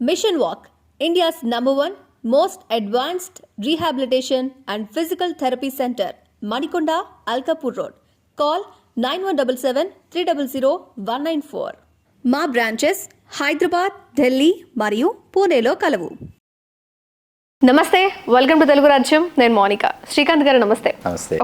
Mission Walk, India's #1 most advanced rehabilitation and physical therapy center, Manikonda, Alkapur Road. Call 9177 300 194. మా branches Hyderabad, Delhi మరియు పూణేలో కలవు. నమస్తే, వెల్కమ్ టు తెలుగు రాజ్యం. నేను మోనికా. శ్రీకాంత్ గారు నమస్తే.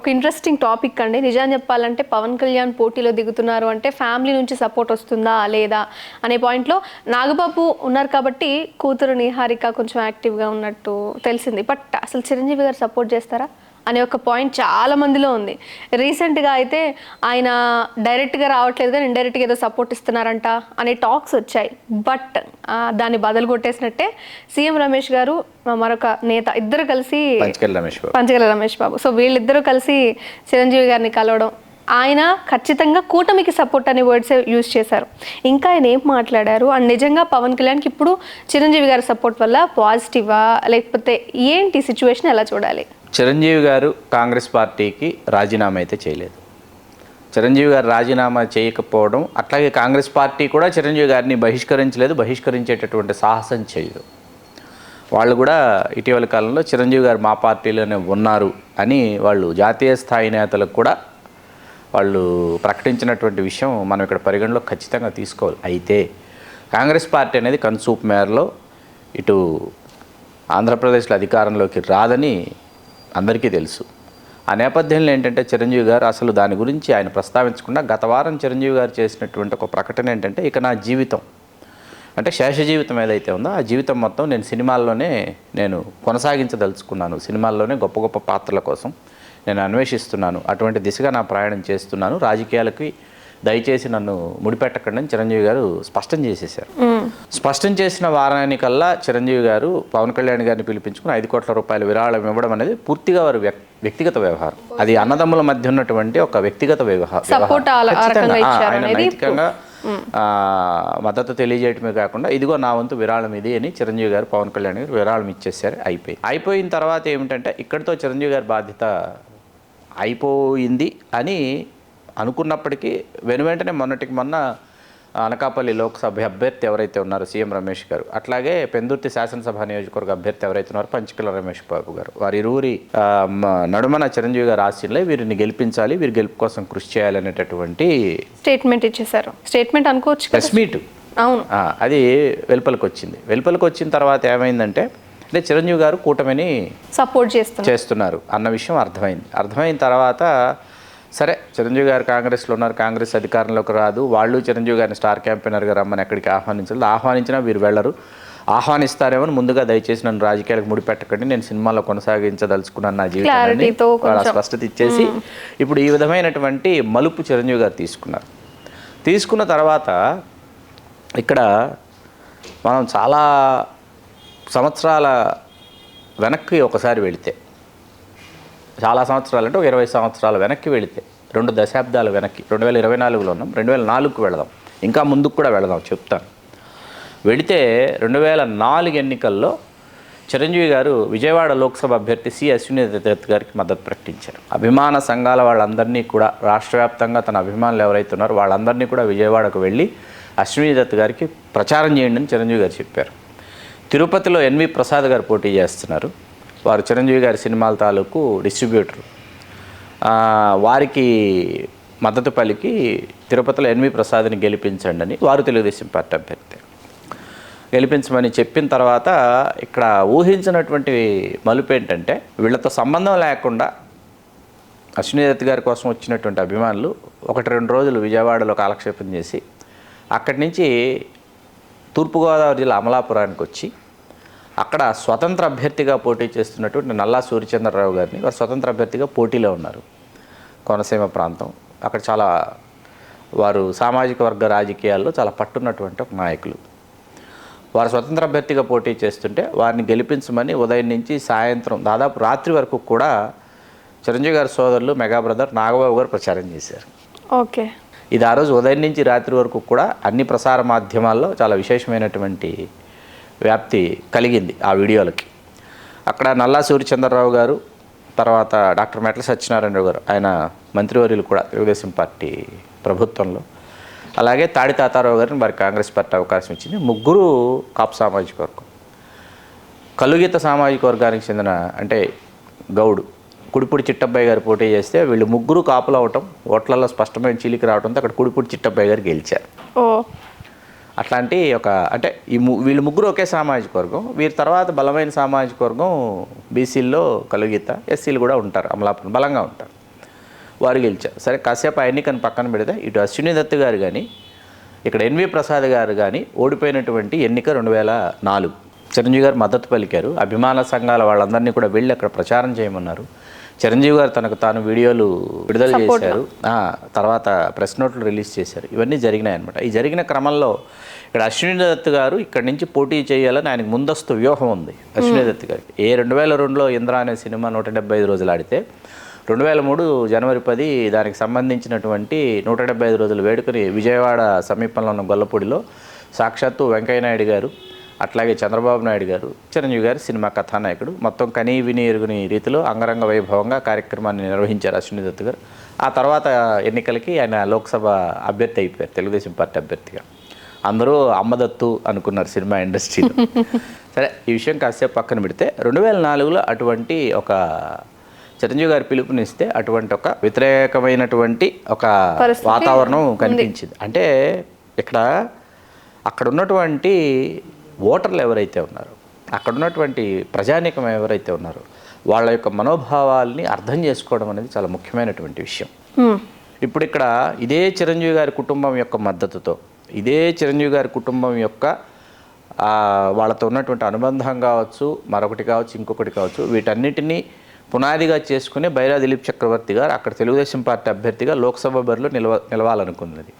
ఒక ఇంట్రెస్టింగ్ టాపిక్ అండి. నిజాన్ని చెప్పాలంటే పవన్ కళ్యాణ్ పోటీలో దిగుతున్నారు అంటే ఫ్యామిలీ నుంచి సపోర్ట్ వస్తుందా లేదా అనే పాయింట్లో నాగబాబు ఉన్నారు కాబట్టి కూతురు నిహారిక కొంచెం యాక్టివ్గా ఉన్నట్టు తెలిసింది. బట్ అసలు చిరంజీవి గారు సపోర్ట్ చేస్తారా అనే ఒక పాయింట్ చాలా మందిలో ఉంది. రీసెంట్గా అయితే ఆయన డైరెక్ట్గా రావట్లేదు కానీ ఇండైరెక్ట్గా ఏదో సపోర్ట్ ఇస్తున్నారంట అనే టాక్స్ వచ్చాయి. బట్ దాన్ని బదులు కొట్టేసినట్టే సీఎం రమేష్ గారు, మరొక నేత ఇద్దరు కలిసి పంచగల రమేష్ బాబు, సో వీళ్ళిద్దరూ కలిసి చిరంజీవి గారిని కలవడం, ఆయన ఖచ్చితంగా కూటమికి సపోర్ట్ అనే వర్డ్స్ యూజ్ చేశారు. ఇంకా ఆయన ఏం మాట్లాడారు అండ్ నిజంగా పవన్ కళ్యాణ్కి ఇప్పుడు చిరంజీవి గారి సపోర్ట్ వల్ల పాజిటివా లేకపోతే ఏంటి సిచ్యువేషన్ ఎలా చూడాలి? చిరంజీవి గారు కాంగ్రెస్ పార్టీకి రాజీనామా అయితే చేయలేదు. చిరంజీవి గారు రాజీనామా చేయకపోవడం, అట్లాగే కాంగ్రెస్ పార్టీ కూడా చిరంజీవి గారిని బహిష్కరించలేదు, బహిష్కరించేటటువంటి సాహసం చేయదు. వాళ్ళు కూడా ఇటీవల కాలంలో చిరంజీవి గారు మా పార్టీలోనే ఉన్నారు అని వాళ్ళు జాతీయ స్థాయి నేతలకు కూడా వాళ్ళు ప్రకటించినటువంటి విషయం మనం ఇక్కడ పరిగణలో ఖచ్చితంగా తీసుకోవాలి. అయితే కాంగ్రెస్ పార్టీ అనేది కన్సూప్ మేరలో ఇటు ఆంధ్రప్రదేశ్లో అధికారంలోకి రాదని అందరికీ తెలుసు. ఆ నేపథ్యంలో ఏంటంటే చిరంజీవి గారు అసలు దాని గురించి ఆయన ప్రస్తావించకుండా గత వారం చిరంజీవి గారు చేసినటువంటి ఒక ప్రకటన ఏంటంటే, ఇక నా జీవితం అంటే శేష జీవితం ఏదైతే ఉందో ఆ జీవితం మొత్తం నేను సినిమాల్లోనే నేను కొనసాగించదలుచుకున్నాను, సినిమాల్లోనే గొప్ప గొప్ప పాత్రల కోసం నేను అన్వేషిస్తున్నాను, అటువంటి దిశగా నా ప్రయాణం చేస్తున్నాను, రాజకీయాలకి దయచేసి నన్ను ముడిపెట్టకండి అని చిరంజీవి గారు స్పష్టం చేసేశారు. స్పష్టం చేసిన వారానికల్లా చిరంజీవి గారు పవన్ కళ్యాణ్ గారిని పిలిపించుకుని 5 కోట్ల రూపాయల విరాళం ఇవ్వడం అనేది పూర్తిగా వారు వ్యక్తిగత వ్యవహారం. అది అన్నదమ్ముల మధ్య ఉన్నటువంటి ఒక వ్యక్తిగత వ్యవహారం. ఆయన నైతికంగా మద్దతు తెలియజేయటమే కాకుండా ఇదిగో నా వంతు విరాళం ఇది అని చిరంజీవి గారు పవన్ కళ్యాణ్ గారు విరాళం ఇచ్చేసారు. అయిపోయిన తర్వాత ఏమిటంటే ఇక్కడితో చిరంజీవి గారి బాధ్యత అయిపోయింది అని అనుకున్నప్పటికీ వెంటనే మొన్నటికి మొన్న అనకాపల్లి లోక్సభ అభ్యర్థి ఎవరైతే ఉన్నారో సీఎం రమేష్ గారు, అట్లాగే పెందుర్తి శాసనసభ నియోజకవర్గ అభ్యర్థి ఎవరైతే ఉన్నారో పంచకల రమేష్ బాబు గారు, వారి ఇరువురి నడుమన చిరంజీవి గారు ఆశీర్లే వీరిని గెలిపించాలి, వీరి గెలుపు కోసం కృషి చేయాలనేటటువంటి స్టేట్మెంట్ ఇచ్చేసారు. స్టేట్మెంట్ అనుకోవచ్చు, ప్రెస్ మీట్. అవును, అది వెలుపలికి వచ్చింది. వెలుపలికి వచ్చిన తర్వాత ఏమైందంటే అంటే చిరంజీవి గారు కూటమిని సపోర్ట్ చేస్తున్నారు అన్న విషయం అర్థమైన తర్వాత సరే చిరంజీవి గారు కాంగ్రెస్లో ఉన్నారు, కాంగ్రెస్ అధికారంలోకి రాదు, వాళ్ళు చిరంజీవి గారిని స్టార్ క్యాంపెయినర్గా రమ్మని ఎక్కడికి ఆహ్వానించినా వీరు వెళ్ళరు, ఆహ్వానిస్తారేమో ముందుగా దయచేసి నన్ను రాజకీయాలకు ముడిపెట్టకండి, నేను సినిమాలో కొనసాగించదలుచుకున్నాను నా జీవితాన్ని స్పష్టత ఇచ్చేసి ఇప్పుడు ఈ విధమైనటువంటి మలుపు చిరంజీవి గారు తీసుకున్న తర్వాత ఇక్కడ మనం చాలా సంవత్సరాల వెనక్కి ఒకసారి వెళితే, చాలా సంవత్సరాలు అంటే 20 సంవత్సరాల వెనక్కి వెళితే, 2 దశాబ్దాల వెనక్కి, 2024లో ఉన్నాం, 2004కు వెళదాం, ఇంకా ముందుకు కూడా వెళదాం చెప్తాను. వెళితే 2004 ఎన్నికల్లో చిరంజీవి గారు విజయవాడ లోక్సభ అభ్యర్థి సి అశ్విని దత్ గారికి మద్దతు ప్రకటించారు. అభిమాన సంఘాల వాళ్ళందరినీ కూడా రాష్ట్ర వ్యాప్తంగా తన అభిమానులు ఎవరైతే ఉన్నారో వాళ్ళందరినీ కూడా విజయవాడకు వెళ్ళి అశ్విని దత్ గారికి ప్రచారం చేయండి అని చిరంజీవి గారు చెప్పారు. తిరుపతిలో ఎన్వి ప్రసాద్ గారు పోటీ చేస్తున్నారు, వారు చిరంజీవి గారి సినిమాల తాలూకు డిస్ట్రిబ్యూటరు. వారికి మద్దతు పలికి తిరుపతిలో ఎన్వి ప్రసాద్ని గెలిపించండి అని వారు తెలుగుదేశం పార్టీ అభ్యర్థి గెలిపించమని చెప్పిన తర్వాత ఇక్కడ ఊహించినటువంటి మలుపు ఏంటంటే, వీళ్ళతో సంబంధం లేకుండా అశ్విని దత్ గారి కోసం వచ్చినటువంటి అభిమానులు 1-2 రోజులు విజయవాడలో కాలక్షేపం చేసి అక్కడి నుంచి తూర్పుగోదావరి జిల్లా అమలాపురానికి వచ్చి అక్కడ స్వతంత్ర అభ్యర్థిగా పోటీ చేస్తున్నటువంటి నల్లా సూర్యచంద్రరావు గారిని, వారు స్వతంత్ర అభ్యర్థిగా పోటీలో ఉన్నారు కోనసీమ ప్రాంతం. అక్కడ చాలా వారు సామాజిక వర్గ రాజకీయాల్లో చాలా పట్టున్నటువంటి ఒక నాయకులు. వారు స్వతంత్ర అభ్యర్థిగా పోటీ చేస్తుంటే వారిని గెలిపించమని ఉదయం నుంచి సాయంత్రం దాదాపు రాత్రి వరకు కూడా చిరంజీవి గారి సోదరులు మెగా బ్రదర్ నాగబాబు గారు ప్రచారం చేశారు. ఓకే, ఇది ఆ రోజు ఉదయం నుంచి రాత్రి వరకు కూడా అన్ని ప్రసార మాధ్యమాల్లో చాలా విశేషమైనటువంటి వ్యాప్తి కలిగింది ఆ వీడియోలకి. అక్కడ నల్లా సూర్యచంద్రరావు గారు, తర్వాత డాక్టర్ మెట్ల సత్యనారాయణ గారు, ఆయన మంత్రివర్యులు కూడా తెలుగుదేశం పార్టీ ప్రభుత్వంలో, అలాగే తాడి తాతారావు గారిని మరి కాంగ్రెస్ పార్టీ అవకాశం ఇచ్చింది. ముగ్గురు కాపు సామాజిక వర్గం. కలుగీత సామాజిక వర్గానికి చెందిన అంటే గౌడు కుడిపూడి చిట్టబ్బాయి గారు పోటీ చేస్తే వీళ్ళు ముగ్గురు కాపులు అవటం, ఓట్లలో స్పష్టమైన చీలిక రావడంతో అక్కడ కుడిపూడి చిట్టబ్బాయి గారు గెలిచారు. అట్లాంటి ఒక అంటే వీళ్ళు ముగ్గురు ఒకే సామాజిక వర్గం. వీరి తర్వాత బలమైన సామాజిక వర్గం బీసీల్లో కలుగీత, ఎస్సీలు కూడా ఉంటారు, అమలాపురం బలంగా ఉంటారు, వారు గెలిచారు. సరే కాసేపు ఆ ఎన్నికను పక్కన పెడితే ఇటు అశ్విని దత్ గారు కానీ ఇక్కడ ఎన్వి ప్రసాద్ గారు కానీ ఓడిపోయినటువంటి ఎన్నిక 2004. చిరంజీవి గారు మద్దతు పలికారు. అభిమాన సంఘాల వాళ్ళందరినీ కూడా వెళ్ళి అక్కడ ప్రచారం చేయమన్నారు. చిరంజీవి గారు తనకు తాను వీడియోలు విడుదల చేశారు. తర్వాత ప్రెస్ నోట్లు రిలీజ్ చేశారు. ఇవన్నీ జరిగినాయి అనమాట. ఈ జరిగిన క్రమంలో ఇక్కడ అశ్విని దత్ గారు ఇక్కడి నుంచి పోటీ చేయాలని ఆయనకు ముందస్తు వ్యూహం ఉంది. అశ్విని దత్ గారికి 2002లో ఇంద్ర అనే సినిమా 175 రోజులు ఆడితే 2003 జనవరి 10 దానికి సంబంధించినటువంటి 175 రోజులు వేడుకని విజయవాడ సమీపంలో ఉన్న గొల్లపూడిలో సాక్షాత్తు వెంకయ్యనాయుడు గారు, అట్లాగే చంద్రబాబు నాయుడు గారు, చిరంజీవి గారు సినిమా కథానాయకుడు మొత్తం కనీ విని ఎరుగుని రీతిలో అంగరంగ వైభవంగా కార్యక్రమాన్ని నిర్వహించారు అశ్విని దత్ గారు. ఆ తర్వాత ఎన్నికలకి ఆయన లోక్సభ అభ్యర్థి అయిపోయారు, తెలుగుదేశం పార్టీ అభ్యర్థిగా. అందరూ అమ్మదత్తు అనుకున్నారు సినిమా ఇండస్ట్రీలో. సరే ఈ విషయం కాసేపు పక్కన పెడితే 2004లో అటువంటి ఒక చిరంజీవి గారి పిలుపునిస్తే అటువంటి ఒక వ్యతిరేకమైనటువంటి ఒక వాతావరణం కనిపించింది. అంటే అక్కడ ఉన్నటువంటి ఓటర్లు ఎవరైతే ఉన్నారో, అక్కడ ఉన్నటువంటి ప్రజానీకం ఎవరైతే ఉన్నారో వాళ్ళ యొక్క మనోభావాల్ని అర్థం చేసుకోవడం అనేది చాలా ముఖ్యమైనటువంటి విషయం. ఇప్పుడు ఇక్కడ ఇదే చిరంజీవి గారి కుటుంబం యొక్క మద్దతుతో, ఇదే చిరంజీవి గారి కుటుంబం యొక్క వాళ్ళతో ఉన్నటువంటి అనుబంధం కావచ్చు, మరొకటి కావచ్చు, ఇంకొకటి కావచ్చు, వీటన్నిటినీ పునాదిగా చేసుకుని బైరా దిలీప్ చక్రవర్తి గారు అక్కడ తెలుగుదేశం పార్టీ అభ్యర్థిగా లోక్సభ బరిలో నిలవాలనుకున్నది.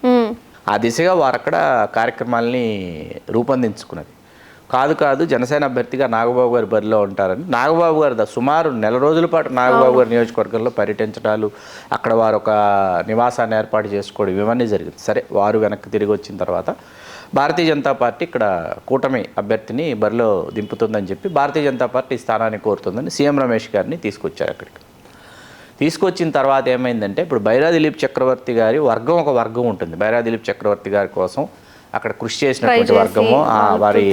ఆ దిశగా వారు అక్కడ కార్యక్రమాలని రూపొందించుకున్నది. కాదు జనసేన అభ్యర్థిగా నాగబాబు గారు బరిలో ఉంటారని నాగబాబు గారు సుమారు 1 రోజుల పాటు నాగబాబు గారి నియోజకవర్గంలో పర్యటించడాలు, అక్కడ వారు ఒక నివాసాన్ని ఏర్పాటు చేసుకోవడం, ఇవన్నీ జరిగింది. సరే వారు వెనక్కి తిరిగి వచ్చిన తర్వాత భారతీయ జనతా పార్టీ ఇక్కడ కూటమి అభ్యర్థిని బరిలో దింపుతుందని చెప్పి భారతీయ జనతా పార్టీ స్థానాన్ని కోరుతుందని సీఎం రమేష్ గారిని తీసుకొచ్చారు. అక్కడికి తీసుకొచ్చిన తర్వాత ఏమైందంటే ఇప్పుడు బైరా దిలీప్ చక్రవర్తి గారి వర్గం ఒక వర్గం ఉంటుంది. బైరా దిలీప్ చక్రవర్తి గారి కోసం అక్కడ కృషి చేసినటువంటి వర్గము, వారి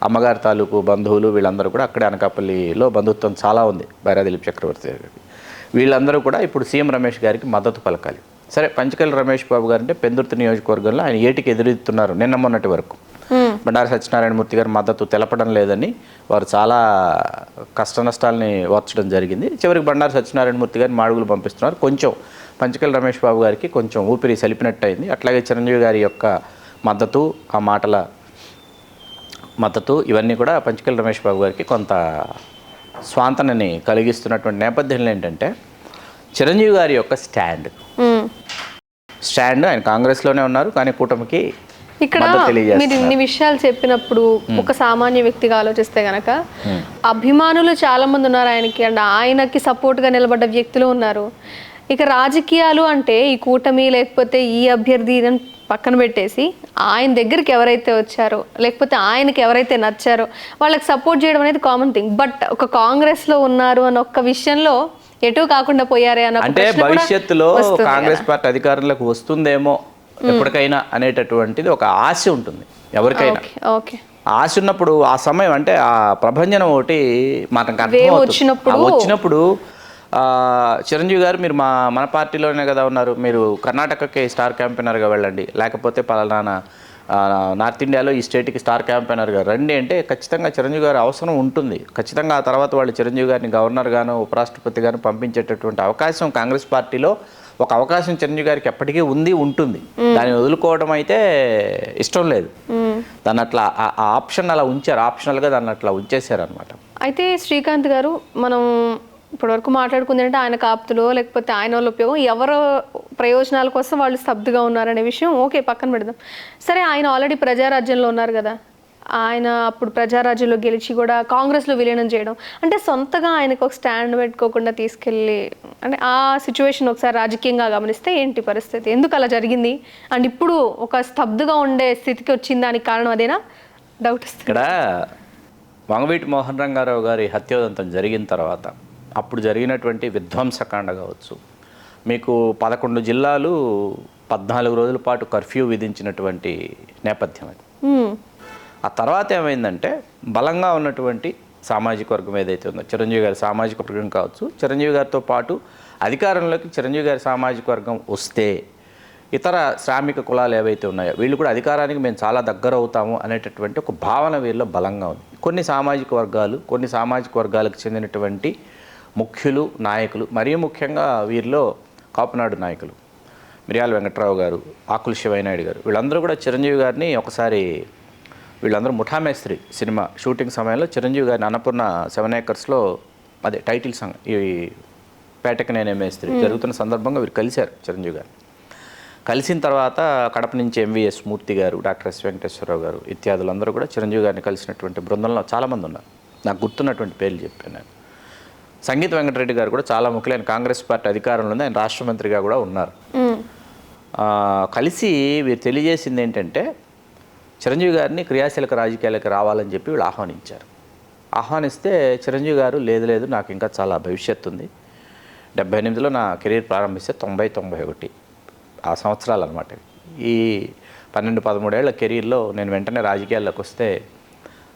అమ్మగారి తాలూకు బంధువులు వీళ్ళందరూ కూడా అక్కడే అనకాపల్లిలో బంధుత్వం చాలా ఉంది బైరా దిలీప్ చక్రవర్తి గారికి. వీళ్ళందరూ కూడా ఇప్పుడు సీఎం రమేష్ గారికి మద్దతు పలకాలి. సరే పంచకల్ రమేష్ బాబు గారు అంటే పెందుర్తి నియోజకవర్గంలో ఆయన ఏటికి ఎదురెత్తున్నారు నిన్న మొన్నటి వరకు. బండారు సత్యనారాయణమూర్తి గారు మద్దతు తెలపడం లేదని వారు చాలా కష్ట నష్టాలని ఓర్చడం జరిగింది. చివరికి బండారు సత్యనారాయణమూర్తి గారిని మాడుగులు పంపిస్తున్నారు. కొంచెం పంచకల్ రమేష్ బాబు గారికి కొంచెం ఊపిరి సలిపినట్టు అయింది. అట్లాగే చిరంజీవి గారి యొక్క మద్దతు, ఆ మాటల మద్దతు ఇవన్నీ కూడా పంచకల్ రమేష్ బాబు గారికి కొంత స్వాంతనని కలిగిస్తున్నటువంటి నేపథ్యంలో ఏంటంటే చిరంజీవి గారి యొక్క స్టాండ్ ఆయన కాంగ్రెస్లోనే ఉన్నారు, కానీ కూటమికి ఇక్కడ మీరు ఇన్ని విషయాలు చెప్పినప్పుడు ఒక సామాన్య వ్యక్తిగా ఆలోచిస్తే గనక అభిమానులు చాలా మంది ఉన్నారు ఆయనకి, అండ్ ఆయనకి సపోర్ట్గా నిలబడ్డ వ్యక్తులు ఉన్నారు. ఇక రాజకీయాలు అంటే ఈ కూటమి లేకపోతే ఈ అభ్యర్థి పక్కన పెట్టేసి ఆయన దగ్గరికి ఎవరైతే వచ్చారో లేకపోతే ఆయనకి ఎవరైతే నచ్చారో వాళ్ళకి సపోర్ట్ చేయడం అనేది కామన్ థింగ్. బట్ ఒక కాంగ్రెస్లో ఉన్నారు అని ఒక్క విషయంలో ఎటు కాకుండా పోయారే అన్న అంటే భవిష్యత్తులో కాంగ్రెస్ పార్టీ అధికారంలోకి వస్తుందేమో ఎప్పటికైనా అనేటటువంటిది ఒక ఆశ ఉంటుంది ఎవరికైనా. ఆశ ఉన్నప్పుడు ఆ సమయం అంటే ఆ ప్రభంజనం ఒకటి మనకు వచ్చినప్పుడు చిరంజీవి గారు మీరు మన పార్టీలోనే కదా ఉన్నారు, మీరు కర్ణాటకకి స్టార్ క్యాంపెయినర్గా వెళ్ళండి, లేకపోతే పలానా నార్త్ ఇండియాలో ఈ స్టేట్కి స్టార్ క్యాంపెయినర్గా రండి అంటే ఖచ్చితంగా చిరంజీవి గారి అవసరం ఉంటుంది. ఖచ్చితంగా ఆ తర్వాత వాళ్ళు చిరంజీవి గారిని గవర్నర్ గాను ఉపరాష్ట్రపతి గాను పంపించేటటువంటి అవకాశం కాంగ్రెస్ పార్టీలో ఒక అవకాశం చిరంజీవి గారికి ఎప్పటికీ ఉంటుంది. దాన్ని వదులుకోవడం అయితే ఇష్టం లేదు. దాన్ని అట్లా ఆ ఆప్షన్ అలా ఉంచారు, ఆప్షనల్గా దాన్ని అట్లా ఉంచేశారు అనమాట. అయితే శ్రీకాంత్ గారు మనం ఇప్పటివరకు మాట్లాడుకుంది అంటే ఆయన కాపుతులో లేకపోతే ఆయన వాళ్ళ ఉపయోగం ఎవరు ప్రయోజనాల కోసం వాళ్ళు స్తబ్దుగా ఉన్నారనే విషయం ఓకే పక్కన పెడదాం. సరే ఆయన ఆల్రెడీ ప్రజారాజ్యంలో ఉన్నారు కదా, ఆయన అప్పుడు ప్రజారాజ్యంలో గెలిచి కూడా కాంగ్రెస్లో విలీనం చేయడం అంటే సొంతగా ఆయనకు ఒక స్టాండ్ పెట్టుకోకుండా తీసుకెళ్ళి అంటే ఆ సిచ్యువేషన్ ఒకసారి రాజకీయంగా గమనిస్తే ఏంటి పరిస్థితి, ఎందుకు అలా జరిగింది, అండ్ ఇప్పుడు ఒక స్తబ్దుగా ఉండే స్థితికి వచ్చింది దానికి కారణం అదేనా డౌట్. ఇక్కడ వంగవీటి మోహన్ రంగారావు గారి హత్యోదంతం జరిగిన తర్వాత అప్పుడు జరిగినటువంటి విధ్వంసకాండ కావచ్చు, మీకు 11 జిల్లాలు 14 రోజుల పాటు కర్ఫ్యూ విధించినటువంటి నేపథ్యం అది. ఆ తర్వాత ఏమైందంటే బలంగా ఉన్నటువంటి సామాజిక వర్గం ఏదైతే ఉందో చిరంజీవి గారి సామాజిక వర్గం కావచ్చు, చిరంజీవి గారితో పాటు అధికారంలోకి చిరంజీవి గారి సామాజిక వర్గం వస్తే ఇతర శ్రామిక కులాలు ఏవైతే ఉన్నాయో వీళ్ళు కూడా అధికారానికి మేము చాలా దగ్గర అవుతాము అనేటటువంటి ఒక భావన వీళ్ళలో బలంగా ఉంది. కొన్ని సామాజిక వర్గాలకు చెందినటువంటి ముఖ్యులు, నాయకులు, మరీ ముఖ్యంగా వీరిలో కాపునాడు నాయకులు మిర్యాల వెంకట్రావు గారు, ఆకుల శివనాయుడు గారు, వీళ్ళందరూ కూడా చిరంజీవి గారిని ఒకసారి వీళ్ళందరూ ముఠామేస్త్రి సినిమా షూటింగ్ సమయంలో చిరంజీవి గారిని అన్నపూర్ణ 7 ఏకర్స్లో అదే టైటిల్ సాంగ్ ఈ పేటకి నేనే మేస్త్రి జరుగుతున్న సందర్భంగా వీరు కలిశారు చిరంజీవి గారిని. కలిసిన తర్వాత కడప నుంచి ఎంవిఎస్ మూర్తి గారు, డాక్టర్ ఎస్ వెంకటేశ్వరరావు గారు ఇత్యాదులందరూ కూడా చిరంజీవి గారిని కలిసినటువంటి బృందంలో చాలామంది ఉన్నారు. నాకు గుర్తున్నటువంటి పేర్లు చెప్పాను నేను. సంగీత వెంకటరెడ్డి గారు కూడా చాలా ముఖ్యమైన కాంగ్రెస్ పార్టీ అధికారంలో ఉంది, ఆయన రాష్ట్ర మంత్రిగా కూడా ఉన్నారు. కలిసి వీరు తెలియజేసింది ఏంటంటే చిరంజీవి గారిని క్రియాశీలక రాజకీయాలకు రావాలని చెప్పి వీళ్ళు ఆహ్వానిస్తే చిరంజీవి గారు లేదు నాకు ఇంకా చాలా భవిష్యత్తు ఉంది, 78లో నా కెరీర్ ప్రారంభిస్తే 90-91 ఆ సంవత్సరాలు అనమాట. ఈ 12-13 ఏళ్ల కెరీర్లో నేను వెంటనే రాజకీయాల్లోకి వస్తే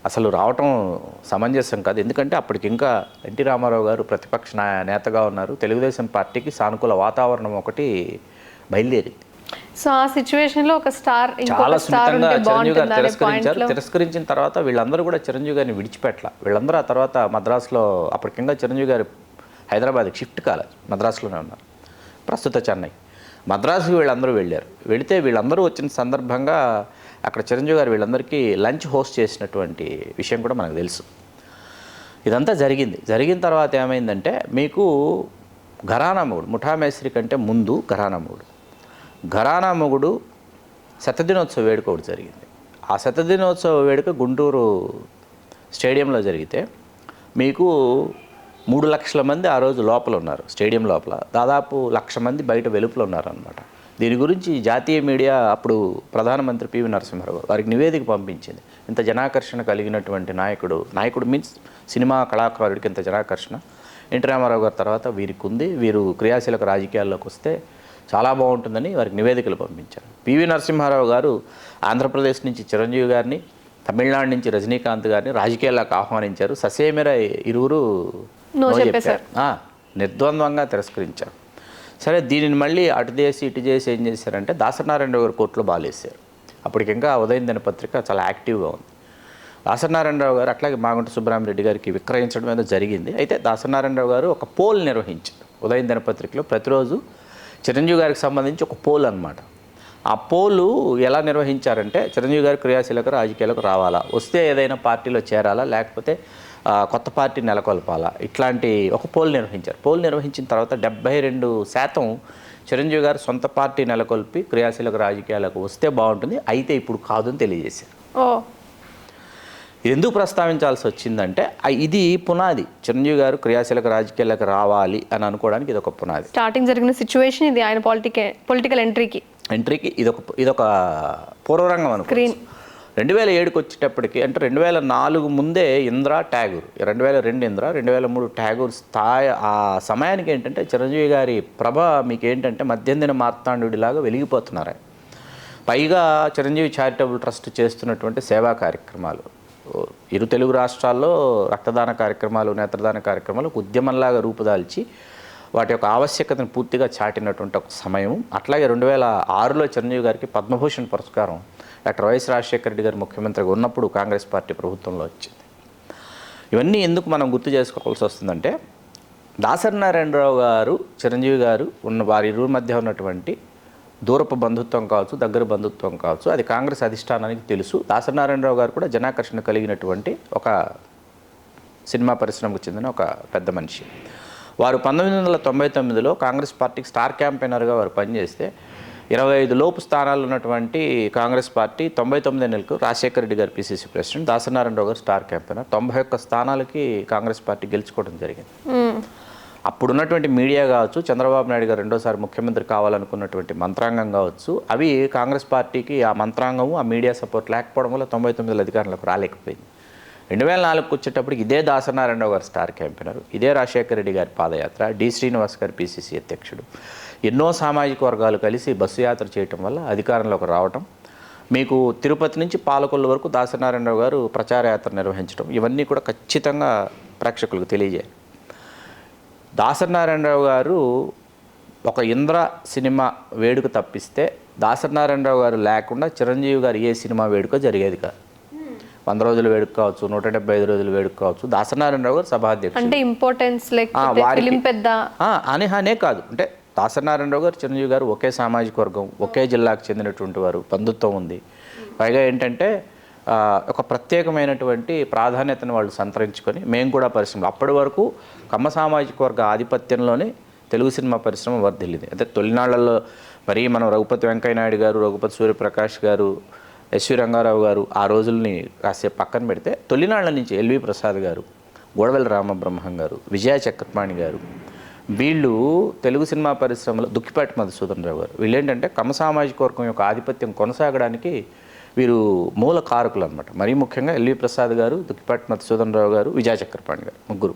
అసలు రావటం సమంజసం కాదు, ఎందుకంటే అప్పటికి ఇంకా ఎన్టీ రామారావు గారు ప్రతిపక్ష నేతగా ఉన్నారు, తెలుగుదేశం పార్టీకి సానుకూల వాతావరణం ఒకటి బయలుదేరింది. సో ఆ సిచ్యువేషన్లో ఒక స్టార్ చాలా సున్నితంగా చిరంజీవి గారు తిరస్కరించిన తర్వాత వీళ్ళందరూ కూడా చిరంజీవి గారిని విడిచిపెట్టాల. వీళ్ళందరూ ఆ తర్వాత మద్రాసులో అప్పటికింకా చిరంజీవి గారు హైదరాబాద్కి షిఫ్ట్ కాలేదు, మద్రాసులోనే ఉన్నారు, ప్రస్తుత చెన్నై. మద్రాసుకి వీళ్ళందరూ వెళితే వీళ్ళందరూ వచ్చిన సందర్భంగా అక్కడ చిరంజీవి గారు వీళ్ళందరికీ లంచ్ హోస్ట్ చేసినటువంటి విషయం కూడా మనకు తెలుసు. ఇదంతా జరిగిన తర్వాత ఏమైందంటే మీకు ఘరానా మొగుడు, ముఠామేస్త్రి కంటే ముందు ఘరానా మొగుడు శతదినోత్సవ వేడుక ఒకటి జరిగింది. ఆ శతదినోత్సవ వేడుక గుంటూరు స్టేడియంలో జరిగితే మీకు 3 లక్షల మంది ఆ రోజు లోపల ఉన్నారు, స్టేడియం లోపల దాదాపు 1,00,000 మంది బయట వెలుపులు ఉన్నారనమాట. దీని గురించి జాతీయ మీడియా అప్పుడు ప్రధానమంత్రి పివి నరసింహారావు వారికి నివేదిక పంపించింది. ఇంత జనాకర్షణ కలిగినటువంటి నాయకుడు మీన్స్ సినిమా కళాకారుడికి ఇంత జనాకర్షణ ఎన్టీ రామారావు గారి తర్వాత వీరికి ఉంది, వీరు క్రియాశీలక రాజకీయాల్లోకి వస్తే చాలా బాగుంటుందని వారికి నివేదికలు పంపించారు. పివి నరసింహారావు గారు ఆంధ్రప్రదేశ్ నుంచి చిరంజీవి గారిని, తమిళనాడు నుంచి రజనీకాంత్ గారిని రాజకీయాల్లోకి ఆహ్వానించారు. ససేమిరా ఇరువురు నిర్ద్వంద్వంగా తిరస్కరించారు. సరే, దీనిని మళ్ళీ అటు చేసి ఏం చేశారంటే దాసనారాయణరావు గారు కోర్టులో బాలేశారు. అప్పటికి ఇంకా ఉదయం దినపత్రిక చాలా యాక్టివ్గా ఉంది. దాసనారాయణరావు గారు అట్లాగే మాగుంట సుబ్బరామరెడ్డి గారికి విక్రయించడం ఏదో జరిగింది. అయితే దాసనారాయణరావు గారు ఒక పోల్ నిర్వహించారు ఉదయం దినపత్రికలో. ప్రతిరోజు చిరంజీవి గారికి సంబంధించి ఒక పోల్ అనమాట. ఆ పోలు ఎలా నిర్వహించారంటే చిరంజీవి గారు క్రియాశీలక రాజకీయాలకు రావాలా, వస్తే ఏదైనా పార్టీలో చేరాలా, లేకపోతే కొత్త పార్టీ నెలకొల్పాలా, ఇట్లాంటి ఒక పోల్ నిర్వహించారు. పోల్ నిర్వహించిన తర్వాత 72% చిరంజీవి గారు సొంత పార్టీ నెలకొల్పి క్రియాశీలక రాజకీయాలకు వస్తే బాగుంటుంది, అయితే ఇప్పుడు కాదు అని తెలియజేశారు. ఎందుకు ప్రస్తావించాల్సి వచ్చిందంటే ఇది పునాది, చిరంజీవి గారు క్రియాశీలక రాజకీయాలకు రావాలి అని అనుకోవడానికి ఇది ఒక పునాది. స్టార్టింగ్ జరిగిన సిచ్యువేషన్ ఇది, ఆయన పొలిటికల్ ఎంట్రీకి ఇదొక పూర్వరంగం అనుకోవచ్చు. 2007కి వచ్చేటప్పటికి, అంటే 2004 ముందే ఇంద్ర, ట్యాగూర్, 2002 ఇంద్ర, 2003 ట్యాగూర్ స్థాయి. ఆ సమయానికి ఏంటంటే చిరంజీవి గారి ప్రభ మీకు ఏంటంటే మధ్యందిన మార్తాండుడిలాగా వెలిగిపోతున్నారు. పైగా చిరంజీవి చారిటబుల్ ట్రస్ట్ చేస్తున్నటువంటి సేవా కార్యక్రమాలు, ఇరు తెలుగు రాష్ట్రాల్లో రక్తదాన కార్యక్రమాలు, నేత్రదాన కార్యక్రమాలు ఒక ఉద్యమంలాగా రూపుదాల్చి వాటి యొక్క ఆవశ్యకతను పూర్తిగా చాటినటువంటి ఒక సమయం. అట్లాగే 2006లో చిరంజీవి గారికి పద్మభూషణ్ పురస్కారం డాక్టర్ వైఎస్ రాజశేఖర రెడ్డి గారు ముఖ్యమంత్రిగా ఉన్నప్పుడు కాంగ్రెస్ పార్టీ ప్రభుత్వంలో వచ్చింది. ఇవన్నీ ఎందుకు మనం గుర్తు చేసుకోవాల్సి వస్తుందంటే దాసనారాయణరావు గారు, చిరంజీవి గారు వారి ఇరువురి మధ్య ఉన్నటువంటి దూరపు బంధుత్వం కావచ్చు, దగ్గర బంధుత్వం కావచ్చు, అది కాంగ్రెస్ అధిష్టానానికి తెలుసు. దాసనారాయణరావు గారు కూడా జనాకర్షణ కలిగినటువంటి ఒక సినిమా పరిశ్రమకు చెందిన ఒక పెద్ద మనిషి. వారు 1999లో కాంగ్రెస్ పార్టీకి స్టార్ క్యాంపెయినర్గా వారు పనిచేస్తే 25 లోపు స్థానాలు ఉన్నటువంటి కాంగ్రెస్ పార్టీ 99 ఎన్నికలకు రాజశేఖర రెడ్డి గారు పిసిసి ప్రెసిడెంట్, దాసనారాయణరావు గారు స్టార్ క్యాంపెయినర్, 91 స్థానాలకి కాంగ్రెస్ పార్టీ గెలుచుకోవడం జరిగింది. అప్పుడున్నటువంటి మీడియా కావచ్చు, చంద్రబాబు నాయుడు గారు రెండోసారి ముఖ్యమంత్రి కావాలనుకున్నటువంటి మంత్రాంగం కావచ్చు, అవి కాంగ్రెస్ పార్టీకి ఆ మంత్రాంగము, ఆ మీడియా సపోర్ట్ లేకపోవడం వల్ల 99లో అధికారంలోకి రాలేకపోయింది. 2004కి వచ్చేటప్పటికి ఇదే దాసనారాయణరావు గారు స్టార్ క్యాంపెయినర్, ఇదే రాజశేఖర రెడ్డి గారి పాదయాత్ర, డి శ్రీనివాస్ గారు పిసిసి అధ్యక్షుడు, ఎన్నో సామాజిక వర్గాలు కలిసి బస్సు యాత్ర చేయటం వల్ల అధికారంలోకి రావటం, మీకు తిరుపతి నుంచి పాలకొల్లు వరకు దాసనారాయణరావు గారు ప్రచార యాత్ర నిర్వహించడం, ఇవన్నీ కూడా ఖచ్చితంగా ప్రేక్షకులకు తెలియజేయాలి. దాసనారాయణరావు గారు ఒక ఇంద్ర సినిమా వేడుక తప్పిస్తే దాసనారాయణరావు గారు లేకుండా చిరంజీవి గారు ఏ సినిమా వేడుక జరిగేది కాదు. 100 రోజుల వేడుక కావచ్చు, 175 రోజుల వేడుక కావచ్చు, దాసనారాయణరావు గారు సభాధ్యక్షుడు. అంటే ఇంపార్టెన్స్ లేకపోతే ఫిలిం పెద్ద అనే కాదు, అంటే దాసనారాయణరావు గారు చిరంజీవి గారు ఒకే సామాజిక వర్గం, ఒకే జిల్లాకు చెందినటువంటి వారు, బంధుత్వం ఉంది. పైగా ఏంటంటే ఒక ప్రత్యేకమైనటువంటి ప్రాధాన్యతను వాళ్ళు సంతరించుకొని మేము కూడా పరిశ్రమ అప్పటి వరకు కమ్మ సామాజిక వర్గ ఆధిపత్యంలోనే తెలుగు సినిమా పరిశ్రమ వర్ధిల్లింది. అంటే తొలినాళ్లలో మరీ మనం రఘుపతి వెంకయ్యనాయుడు గారు, రఘుపతి సూర్యప్రకాష్ గారు, ఎస్వి రంగారావు గారు ఆ రోజుల్ని కాసేపు పక్కన పెడితే తొలినాళ్ల నుంచి ఎల్వి ప్రసాద్ గారు, గోడవెల రామబ్రహ్మం గారు, విజయ చక్రపాణి గారు, వీళ్ళు తెలుగు సినిమా పరిశ్రమలో దుక్కిపాటి మధుసూదన్ రావు గారు, వీళ్ళేంటంటే కమ్మ సామాజిక వర్గం యొక్క ఆధిపత్యం కొనసాగడానికి వీరు మూల కారకులు అనమాట. మరీ ముఖ్యంగా ఎల్వి ప్రసాద్ గారు, దుక్కిపాటి మధుసూదన్ రావు గారు, విజయ చక్రపాణి గారు, ముగ్గురు.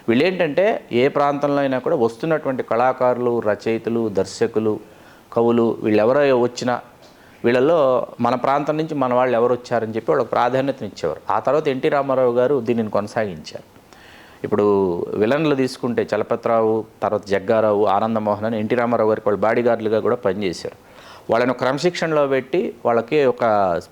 వీళ్ళేంటంటే ఏ ప్రాంతంలో అయినా కూడా వస్తున్నటువంటి కళాకారులు, రచయితలు, దర్శకులు, కవులు, వీళ్ళెవరో వచ్చినా వీళ్ళల్లో మన ప్రాంతం నుంచి మన వాళ్ళు ఎవరు వచ్చారని చెప్పి వాళ్ళకి ప్రాధాన్యతనిచ్చేవారు. ఆ తర్వాత ఎన్టీ రామారావు గారు దీనిని కొనసాగించారు. ఇప్పుడు విలన్లు తీసుకుంటే చలపతిరావు, తర్వాత జగ్గారావు, ఆనందమోహన్ అని ఎన్టీ రామారావు గారికి వాళ్ళు బాడీగార్డులుగా కూడా పనిచేశారు. వాళ్ళని క్రమశిక్షణలో పెట్టి వాళ్ళకి ఒక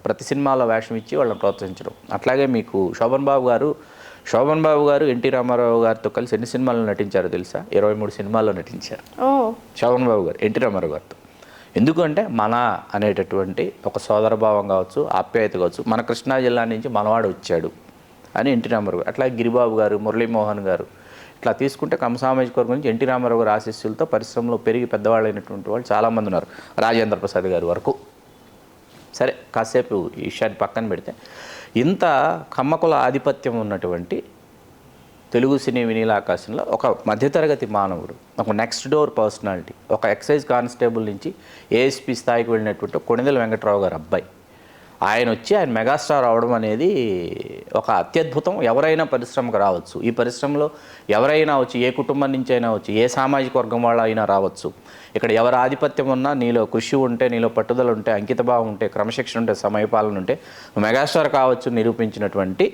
ప్రతి సినిమాలో వేషం ఇచ్చి వాళ్ళని ప్రోత్సహించడం. అట్లాగే మీకు శోభన్ బాబు గారు ఎన్టీ రామారావు గారితో కలిసి ఎన్ని సినిమాల్లో నటించారో తెలుసా? 23 సినిమాల్లో నటించారు శోభన్ బాబు గారు ఎన్టీ రామారావు గారితో. ఎందుకంటే మన అనేటటువంటి ఒక సోదరభావం కావచ్చు, ఆప్యాయత కావచ్చు, మన కృష్ణా జిల్లా నుంచి మనవాడు వచ్చాడు అని ఎన్టీ రామారావు గారు, అట్లాగే గిరిబాబు గారు, మురళీమోహన్ గారు, ఇట్లా తీసుకుంటే కమ్మ సామాజిక వర్గం నుంచి ఎన్టీ రామారావు గారు ఆశీస్సులతో పరిశ్రమలో పెరిగి పెద్దవాళ్ళు అయినటువంటి వాళ్ళు చాలామంది ఉన్నారు, రాజేంద్ర ప్రసాద్ గారి వరకు. సరే, కాసేపు ఈ విషయాన్ని పక్కన పెడితే ఇంత కమ్మకుల ఆధిపత్యం ఉన్నటువంటి తెలుగు సినీ వినీలాకాశంలో ఒక మధ్యతరగతి మానవుడు, ఒక నెక్స్ట్ డోర్ పర్సనాలిటీ, ఒక ఎక్సైజ్ కానిస్టేబుల్ నుంచి ఏఎస్పీ స్థాయికి వెళ్ళినటువంటి కొణిదెల వెంకట్రావు గారు అబ్బాయి, ఆయన వచ్చి ఆయన మెగాస్టార్ అవడం అనేది ఒక అత్యద్భుతం. ఎవరైనా పరిశ్రమకు రావచ్చు, ఈ పరిశ్రమలో ఎవరైనా వచ్చి, ఏ కుటుంబం నుంచి అయినా వచ్చి, ఏ సామాజిక వర్గం వాళ్ళు అయినా రావచ్చు. ఇక్కడ ఎవరి ఆధిపత్యం ఉన్నా, నీలో కృషి ఉంటే, నీలో పట్టుదల ఉంటే, అంకితభావం ఉంటే, క్రమశిక్షణ ఉంటే, సమయపాలన ఉంటే మెగాస్టార్ కావచ్చు నిరూపించినటువంటి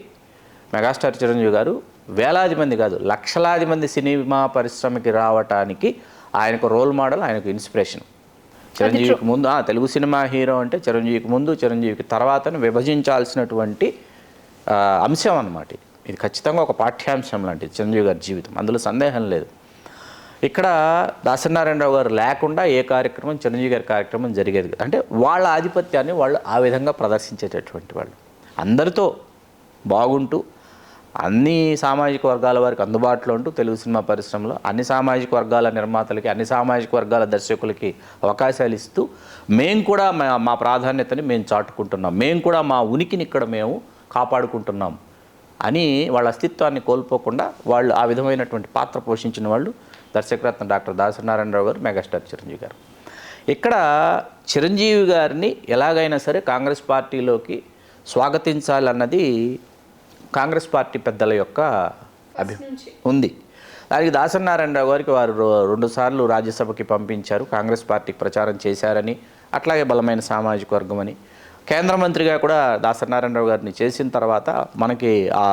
మెగాస్టార్ చిరంజీవి గారు వేలాది మంది కాదు, లక్షలాది మంది సినిమా పరిశ్రమకి రావటానికి ఆయనకు రోల్ మోడల్, ఆయనకు ఇన్స్పిరేషన్. చిరంజీవికి ముందు తెలుగు సినిమా హీరో అంటే చిరంజీవికి ముందు, చిరంజీవికి తర్వాతను విభజించాల్సినటువంటి అంశం అన్నమాట. ఇది ఖచ్చితంగా ఒక పాఠ్యాంశం లాంటిది చిరంజీవి గారి జీవితం, అందులో సందేహం లేదు. ఇక్కడ దాసనారాయణరావు గారు లేకుండా ఏ కార్యక్రమం, చిరంజీవి గారి కార్యక్రమం జరిగేది. అంటే వాళ్ళ ఆధిపత్యాన్ని వాళ్ళు ఆ విధంగా ప్రదర్శించేటటువంటి వాళ్ళు, అందరితో బాగుంటూ అన్ని సామాజిక వర్గాల వారికి అందుబాటులో ఉంటూ తెలుగు సినిమా పరిశ్రమలో అన్ని సామాజిక వర్గాల నిర్మాతలకి, అన్ని సామాజిక వర్గాల దర్శకులకి అవకాశాలు ఇస్తూ మేము కూడా మా ప్రాధాన్యతని మేము చాటుకుంటున్నాం, మేము కూడా మా ఉనికిని ఇక్కడ మేము కాపాడుకుంటున్నాం అని వాళ్ళ అస్తిత్వాన్ని కోల్పోకుండా వాళ్ళు ఆ విధమైనటువంటి పాత్ర పోషించిన వాళ్ళు దర్శకరత్న డాక్టర్ దాసనారాయణరావు గారు, మెగాస్టార్ చిరంజీవి గారు. ఇక్కడ చిరంజీవి గారిని ఎలాగైనా సరే కాంగ్రెస్ పార్టీలోకి స్వాగతించాలన్నది కాంగ్రెస్ పార్టీ పెద్దల యొక్క ఉంది. దానికి దాసనారాయణరావు గారికి వారు 2 సార్లు రాజ్యసభకి పంపించారు, కాంగ్రెస్ పార్టీకి ప్రచారం చేశారని, అట్లాగే బలమైన సామాజిక వర్గం అని. కేంద్ర మంత్రిగా కూడా దాసనారాయణరావు గారిని చేసిన తర్వాత మనకి ఆ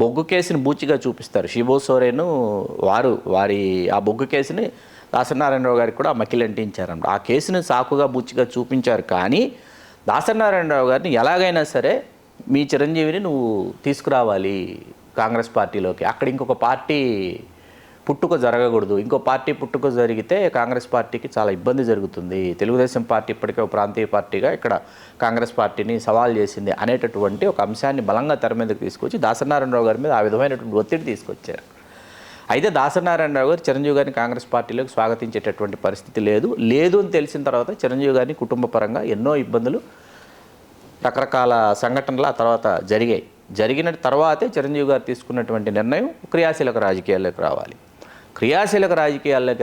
బొగ్గు కేసుని బూచిగా చూపిస్తారు. షిబో సోరెను వారి ఆ బొగ్గు కేసుని దాసనారాయణరావు గారికి కూడా మకిలంటించారన్నమాట. ఆ కేసుని సాకుగా బూచిగా చూపించారు. కానీ దాసనారాయణరావు గారిని ఎలాగైనా సరే మీ చిరంజీవిని నువ్వు తీసుకురావాలి కాంగ్రెస్ పార్టీలోకి, అక్కడ ఇంకొక పార్టీ పుట్టుక జరగకూడదు, ఇంకో పార్టీ పుట్టుక జరిగితే కాంగ్రెస్ పార్టీకి చాలా ఇబ్బంది జరుగుతుంది, తెలుగుదేశం పార్టీ ఇప్పటికే ఒక ప్రాంతీయ పార్టీగా ఇక్కడ కాంగ్రెస్ పార్టీని సవాల్ చేసింది అనేటటువంటి ఒక అంశాన్ని బలంగా తెర మీదకి తీసుకొచ్చి దాసనారాయణరావు గారి మీద ఆ విధమైనటువంటి ఒత్తిడి తీసుకొచ్చారు. అయితే దాసనారాయణరావు గారు చిరంజీవి గారిని కాంగ్రెస్ పార్టీలోకి స్వాగతించేటటువంటి పరిస్థితి లేదు అని తెలిసిన తర్వాత చిరంజీవి గారిని కుటుంబ పరంగా ఎన్నో ఇబ్బందులు, రకరకాల సంఘటనలు ఆ తర్వాత జరిగిన తర్వాతే చిరంజీవి గారు తీసుకున్నటువంటి నిర్ణయం క్రియాశీలక రాజకీయాల్లోకి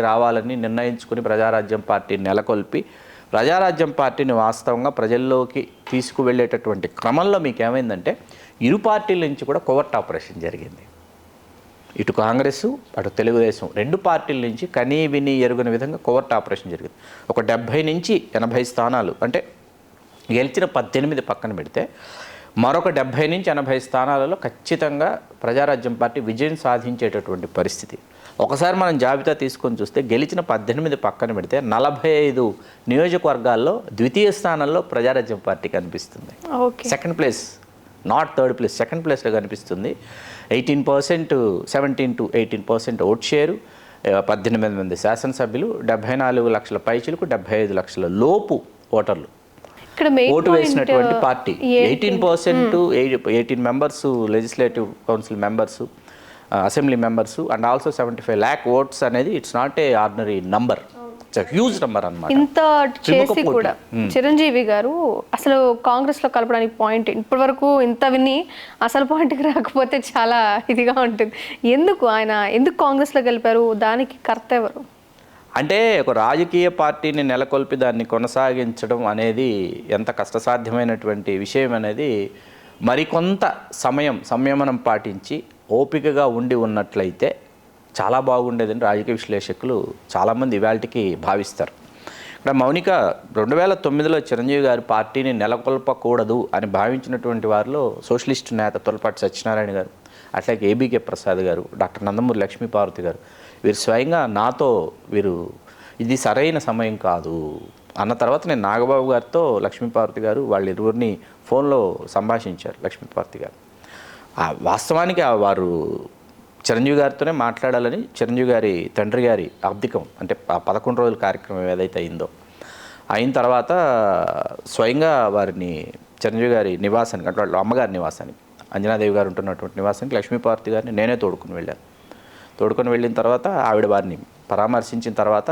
రావాలని నిర్ణయించుకుని ప్రజారాజ్యం పార్టీని నెలకొల్పి ప్రజారాజ్యం పార్టీని వాస్తవంగా ప్రజల్లోకి తీసుకువెళ్ళేటటువంటి క్రమంలో మీకు ఏమైందంటే ఇరు పార్టీల నుంచి కూడా కోవర్ట్ ఆపరేషన్ జరిగింది. ఇటు కాంగ్రెస్ అటు తెలుగుదేశం రెండు పార్టీల నుంచి కనీ విని ఎరుగని విధంగా కోవర్ట్ ఆపరేషన్ జరిగింది. ఒక 70 నుంచి 80 స్థానాలు అంటే గెలిచిన 18 పక్కన పెడితే మరొక 70 నుంచి 80 స్థానాలలో ఖచ్చితంగా ప్రజారాజ్యం పార్టీ విజయం సాధించేటటువంటి పరిస్థితి. ఒకసారి మనం జాబితా తీసుకొని చూస్తే గెలిచిన 18 పక్కన పెడితే 45 నియోజకవర్గాల్లో ద్వితీయ స్థానంలో ప్రజారాజ్యం పార్టీ కనిపిస్తుంది. Second place, not third place, second ప్లేస్లో కనిపిస్తుంది. 18%, 17 to 18% ఓట్ షేరు, 18 మంది శాసనసభ్యులు, 74 లక్షల పైచిలకు 75 లక్షల లోపు ఓటర్లు ఓటు వేసినటువంటి party. 18%, 18 members legislative council members, assembly members and also 75 lakh votes అనేది it's not a ordinary number, it's huge number అన్నమాట. ఇంత చేసి కూడా చిరంజీవి గారు అసలు కాంగ్రెస్లో కలపడానికి పాయింట్ ఇప్పటి వరకు ఇంత విని అసలు పాయింట్కి రాకపోతే చాలా ఇదిగా ఉంటుంది. ఎందుకు కాంగ్రెస్లో గెలిపారు? దానికి కర్త ఎవరు? అంటే ఒక రాజకీయ పార్టీని నెలకొల్పి దాన్ని కొనసాగించడం అనేది ఎంత కష్టసాధ్యమైనటువంటి విషయం అనేది మరికొంత సంయమనం పాటించి ఓపికగా ఉండి ఉన్నట్లయితే చాలా బాగుండేదని రాజకీయ విశ్లేషకులు చాలామంది ఇవాళకి భావిస్తారు. ఇక్కడ మౌనిక 2009లో చిరంజీవి గారి పార్టీని నెలకొల్పకూడదు అని భావించినటువంటి వారిలో సోషలిస్టు నేత తొలపాటి సత్యనారాయణ గారు, అట్లాగే ఏబీకే ప్రసాద్ గారు, డాక్టర్ నందమూరి లక్ష్మీపార్వతి గారు వీరు స్వయంగా నాతో ఇది సరైన సమయం కాదు అన్న తర్వాత నేను నాగబాబు గారితో లక్ష్మీపార్వతి గారు వాళ్ళ ఇరువురిని ఫోన్లో సంభాషించారు. లక్ష్మీపార్వతి గారు వాస్తవానికి వారు చిరంజీవి గారితోనే మాట్లాడాలని చిరంజీవి గారి తండ్రి గారి అబ్దికం అంటే 11 రోజుల కార్యక్రమం ఏదైతే అయిన తర్వాత స్వయంగా వారిని చిరంజీవి గారి నివాసానికి అంటే వాళ్ళ అమ్మగారి నివాసానికి అంజనాదేవి గారు ఉంటున్నటువంటి నివాసానికి లక్ష్మీపార్వతి గారిని నేనే తోడుకుని వెళ్ళిన తర్వాత ఆవిడ వారిని పరామర్శించిన తర్వాత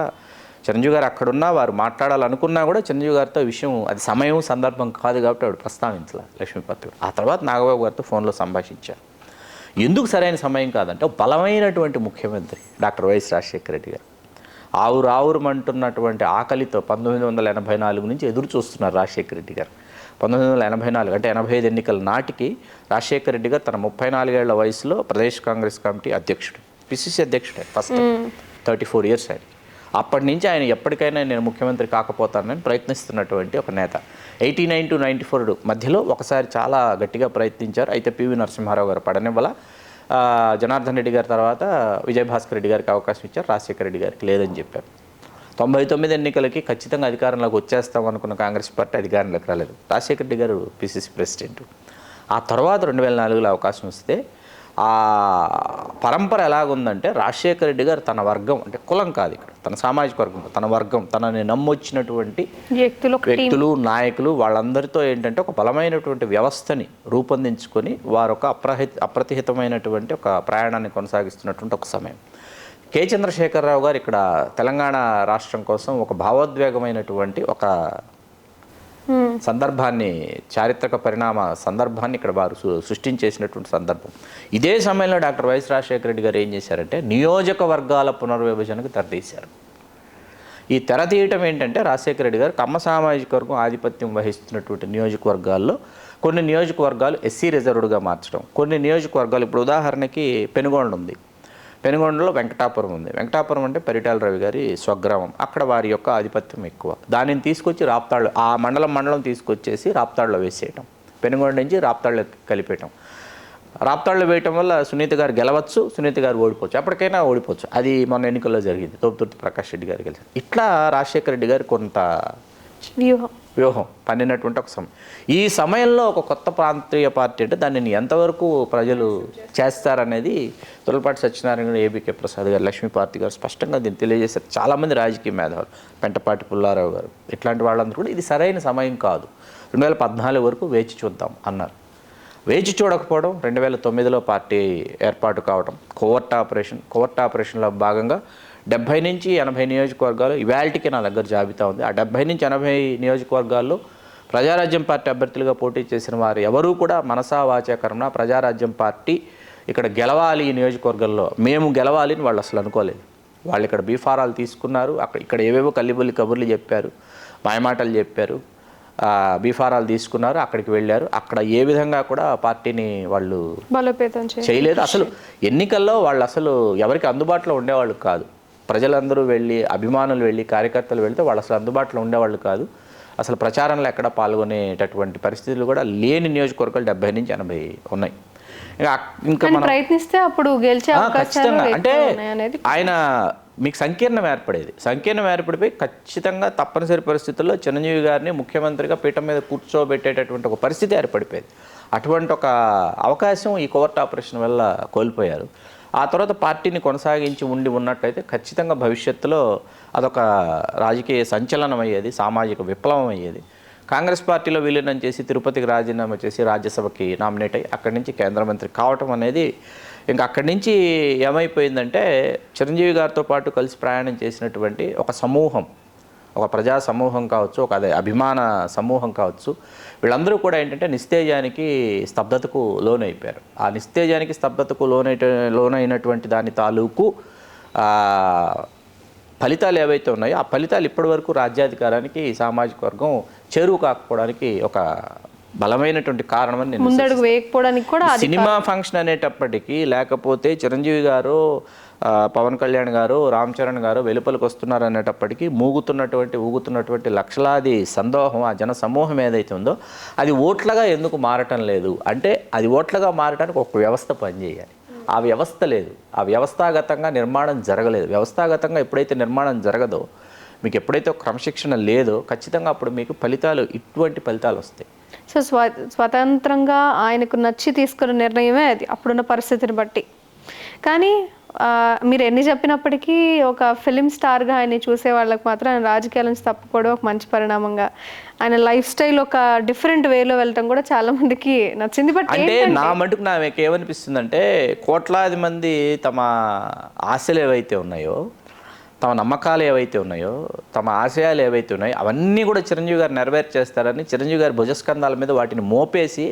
చిరంజీవి గారు అక్కడున్నా వారు మాట్లాడాలనుకున్నా కూడా చిరంజీవి గారితో విషయం అది సమయం సందర్భం కాదు కాబట్టి ఆవిడ ప్రస్తావించాల లక్ష్మీపార్వతి గారు. ఆ తర్వాత నాగబాబు గారితో ఫోన్లో సంభాషించారు. ఎందుకు సరైన సమయం కాదంటే బలమైనటువంటి ముఖ్యమంత్రి డాక్టర్ వైఎస్ రాజశేఖర రెడ్డి గారు ఆవురావురమంటున్నటువంటి ఆకలితో 1984 నుంచి ఎదురు చూస్తున్నారు రాజశేఖర రెడ్డి గారు. 1984 అంటే 85 ఎన్నికల నాటికి రాజశేఖర రెడ్డి గారు తన 34 ఏళ్ల వయసులో ప్రదేశ్ కాంగ్రెస్ కమిటీ అధ్యక్షుడు, పిసిసి అధ్యక్షుడు ఫస్ట్ 34 years ఆయన. అప్పటి నుంచి ఆయన ఎప్పటికైనా నేను ముఖ్యమంత్రి కాకపోతానని ప్రయత్నిస్తున్నటువంటి ఒక నేత. 89 to 94 మధ్యలో ఒకసారి చాలా గట్టిగా ప్రయత్నించారు. అయితే పివి నరసింహారావు గారు పడనివ్వల. జనార్దన్ రెడ్డి గారి తర్వాత విజయభాస్కర్ రెడ్డి గారికి అవకాశం ఇచ్చారు, రాజశేఖర రెడ్డి గారికి లేదని చెప్పారు. 99 ఎన్నికలకి ఖచ్చితంగా అధికారంలోకి వచ్చేస్తాం అనుకున్న కాంగ్రెస్ పార్టీ అధికారంలోకి రాలేదు. రాజశేఖర రెడ్డి గారు పిసిసి ప్రెసిడెంట్. ఆ తర్వాత 2004లో అవకాశం వస్తే ఆ పరంపర ఎలాగుందంటే రాజశేఖర రెడ్డి గారు తన వర్గం అంటే కులం కాదు ఇక్కడ, తన సామాజిక వర్గం, తన వర్గం, తనని నమ్మొచ్చినటువంటి వ్యక్తులు నాయకులు వాళ్ళందరితో ఏంటంటే ఒక బలమైనటువంటి వ్యవస్థని రూపొందించుకొని వారు ఒక అప్రతిహితమైనటువంటి ఒక ప్రయాణాన్ని కొనసాగిస్తున్నటువంటి ఒక సమయం. కె చంద్రశేఖరరావు గారు ఇక్కడ తెలంగాణ రాష్ట్రం కోసం ఒక భావోద్వేగమైనటువంటి ఒక సందర్భాన్ని, చారిత్రక పరిణామ సందర్భాన్ని ఇక్కడ వారు సృష్టించేసినటువంటి సందర్భం. ఇదే సమయంలో డాక్టర్ వైఎస్ రాజశేఖర రెడ్డి గారు ఏం చేశారంటే నియోజకవర్గాల పునర్విభజనకు తెరతీశారు. ఈ తెర తీయటం ఏంటంటే రాజశేఖర రెడ్డి గారు కమ్మ సామాజిక వర్గం ఆధిపత్యం వహిస్తున్నటువంటి నియోజకవర్గాల్లో కొన్ని నియోజకవర్గాలు ఎస్సీ రిజర్వ్డ్గా మార్చడం, కొన్ని నియోజకవర్గాలు ఇప్పుడు ఉదాహరణకి పెనుగొండ ఉంది, పెనుగొండలో వెంకటాపురం ఉంది. వెంకటాపురం అంటే పరిటాల రవి గారి స్వగ్రామం, అక్కడ వారి యొక్క ఆధిపత్యం ఎక్కువ. దానిని తీసుకొచ్చి రాప్తాళ్ళు, ఆ మండలం తీసుకొచ్చేసి రాప్తాడులో వేసేయటం, పెనుగొండ నుంచి రాప్తాడులో కలిపేయటం. రాప్తాడులో వేయటం వల్ల సునీత గారు గెలవచ్చు, సునీత గారు ఓడిపోవచ్చు, ఎప్పటికైనా ఓడిపోవచ్చు. అది మొన్న ఎన్నికల్లో జరిగింది, తోపుతుర్తి ప్రకాష్ రెడ్డి గారు గెలిచారు. ఇట్లా రాజశేఖర రెడ్డి గారు కొంత వ్యూహం పన్నినటువంటి ఒక సమయం. ఈ సమయంలో ఒక కొత్త ప్రాంతీయ పార్టీ అంటే దానిని ఎంతవరకు ప్రజలు చేస్తారనేది తొలపాటి సత్యనారాయణ, ఏబీకే ప్రసాద్ గారు, లక్ష్మీపార్వతి గారు స్పష్టంగా దీన్ని తెలియజేశారు. చాలామంది రాజకీయ మేధావులు, పెంటపాటి పుల్లారావు గారు ఇట్లాంటి వాళ్ళందరూ కూడా ఇది సరైన సమయం కాదు, 2014 వరకు వేచి చూద్దాం అన్నారు. వేచి చూడకపోవడం, 2009లో పార్టీ ఏర్పాటు కావడం, కోవర్ట్ ఆపరేషన్లో భాగంగా 70 నుంచి 80 నియోజకవర్గాలు ఇవాళకి నా దగ్గర జాబితా ఉంది. ఆ 70 నుంచి 80 నియోజకవర్గాల్లో ప్రజారాజ్యం పార్టీ అభ్యర్థులుగా పోటీ చేసిన వారు ఎవరూ కూడా మనసా వాచాకరణ ప్రజారాజ్యం పార్టీ ఇక్కడ గెలవాలి, ఈ నియోజకవర్గంలో మేము గెలవాలి అని వాళ్ళు అసలు అనుకోలేదు. వాళ్ళు ఇక్కడ బీఫారాలు తీసుకున్నారు, ఇక్కడ ఏవేవో కల్లిబొల్లి కబుర్లు చెప్పారు, మాయమాటలు చెప్పారు, బీఫారాలు తీసుకున్నారు, అక్కడికి వెళ్ళారు. అక్కడ ఏ విధంగా కూడా పార్టీని వాళ్ళు బలోపేతం చేయలేదు. అసలు ఎన్నికల్లో వాళ్ళు అసలు ఎవరికి అందుబాటులో ఉండేవాళ్ళు కాదు. ప్రజలందరూ వెళ్ళి, అభిమానులు వెళ్ళి, కార్యకర్తలు వెళ్తే వాళ్ళు అసలు అందుబాటులో ఉండేవాళ్ళు కాదు. అసలు ప్రచారంలో ఎక్కడ పాల్గొనేటటువంటి పరిస్థితులు కూడా లేని నియోజకవర్గాలు 70 నుంచి 80 ఉన్నాయి. ఇంకా మనం ప్రయత్నిస్తే అప్పుడు గెలిచే ఖచ్చితంగా అంటే ఆయన మీకు సంకీర్ణం ఏర్పడిపోయి ఖచ్చితంగా తప్పనిసరి పరిస్థితుల్లో చిరంజీవి గారిని ముఖ్యమంత్రిగా పీఠం మీద కూర్చోబెట్టేటటువంటి ఒక పరిస్థితి ఏర్పడిపోయింది. అటువంటి ఒక అవకాశం ఈ కోవర్ట్ ఆపరేషన్ వల్ల కోల్పోయారు. ఆ తర్వాత పార్టీని కొనసాగించి ఉన్నట్టయితే ఖచ్చితంగా భవిష్యత్తులో అదొక రాజకీయ సంచలనం అయ్యేది, సామాజిక విప్లవం అయ్యేది. కాంగ్రెస్ పార్టీలో విలీనం చేసి తిరుపతికి రాజీనామా చేసి రాజ్యసభకి నామినేట్ అయ్యి అక్కడి నుంచి కేంద్ర మంత్రి కావటం అనేది ఇంకా అక్కడి నుంచి ఏమైపోయిందంటే చిరంజీవి గారితో పాటు కలిసి ప్రయాణం చేసినటువంటి ఒక సమూహం, ఒక ప్రజా సమూహం కావచ్చు, ఒక అభిమాన సమూహం కావచ్చు, వీళ్ళందరూ కూడా ఏంటంటే నిస్తేజానికి, స్తబ్దతకు లోనైపోయారు. ఆ నిస్తేజానికి, స్తబ్దతకు లోనైనటువంటి దాని తాలూకు ఫలితాలు ఏవైతే ఉన్నాయో ఆ ఫలితాలు ఇప్పటివరకు రాజ్యాధికారానికి సామాజిక వర్గం చేరువు కాకపోవడానికి ఒక బలమైనటువంటి కారణం అని ముందడుగు వేయకపోవడానికి కూడా సినిమా ఫంక్షన్ అనేటప్పటికీ, లేకపోతే చిరంజీవి గారు, పవన్ కళ్యాణ్ గారు, రామ్ చరణ్ గారు వెలుపలికి వస్తున్నారు అనేటప్పటికీ ఊగుతున్నటువంటి లక్షలాది సందోహం, ఆ జన సమూహం ఏదైతే ఉందో అది ఓట్లగా ఎందుకు మారటం లేదు అంటే అది ఓట్లగా మారటానికి ఒక వ్యవస్థ పనిచేయాలి. ఆ వ్యవస్థ లేదు, ఆ వ్యవస్థాగతంగా నిర్మాణం జరగలేదు. వ్యవస్థాగతంగా ఎప్పుడైతే నిర్మాణం జరగదో, మీకు ఎప్పుడైతే ఒక క్రమశిక్షణ లేదో ఖచ్చితంగా అప్పుడు మీకు ఇటువంటి ఫలితాలు వస్తాయి. సో స్వతంత్రంగా ఆయనకు నచ్చి తీసుకున్న నిర్ణయమే అది అప్పుడున్న పరిస్థితిని బట్టి. కానీ మీరు ఎన్ని చెప్పినప్పటికీ ఒక ఫిలిం స్టార్గా ఆయన చూసే వాళ్ళకి మాత్రం ఆయన రాజకీయాల నుంచి తప్పుకోవడం ఒక మంచి పరిణామంగా, ఆయన లైఫ్ స్టైల్ ఒక డిఫరెంట్ వేలో వెళ్ళటం కూడా చాలా మందికి నచ్చింది. బట్ అంటే నా మటుకు నాకు ఏమనిపిస్తుందంటే కోట్లాది మంది తమ ఆశలు ఏవైతే ఉన్నాయో, తమ నమ్మకాలు ఏవైతే ఉన్నాయో, తమ ఆశయాలు ఏవైతే ఉన్నాయో అవన్నీ కూడా చిరంజీవి గారు నెరవేర్చేస్తారని చిరంజీవి గారి భుజస్కంధాల మీద వాటిని మోపేసి